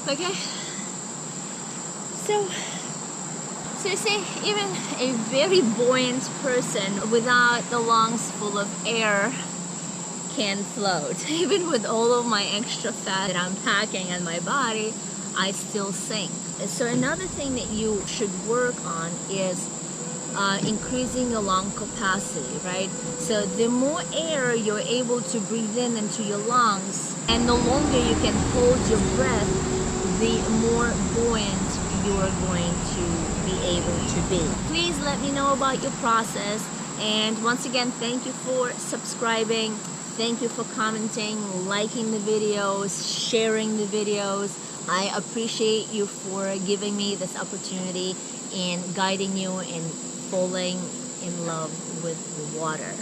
Okay, so you see, even a very buoyant person without the lungs full of air can float. Even with all of my extra fat that I'm packing on my body, I still sink. So another thing that you should work on is increasing your lung capacity, right? So the more air you're able to breathe in into your lungs, and the longer you can hold your breath, the more buoyant you are going to be able to be. Please let me know about your process, and once again, thank you for subscribing. Thank you for commenting, liking the videos, sharing the videos. I appreciate you for giving me this opportunity and guiding you in falling in love with water.